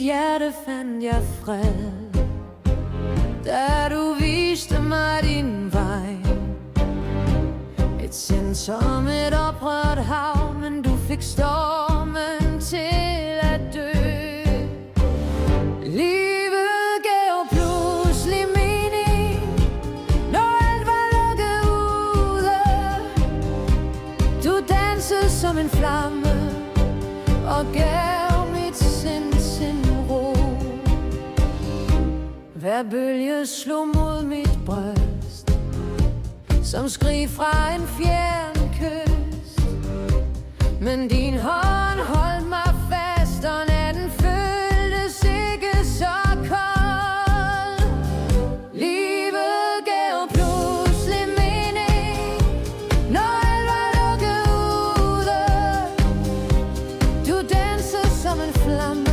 hjerte fandt jeg fred, da du viste mig din vej. Et sind som et oprørt hav, men du fik stormen til at dø. Livet gav pludselig mening, når alt var lukket ude. Du dansede som en flamme og gav mit sind ro. Hver bølge slog mod mit bryst, som skrig fra en fjern kyst. Men din hånd holdt mig fast, og natten føltes ikke så kold. Livet gav pludselig mening, når alt var lukket ude. Du dansede som en flamme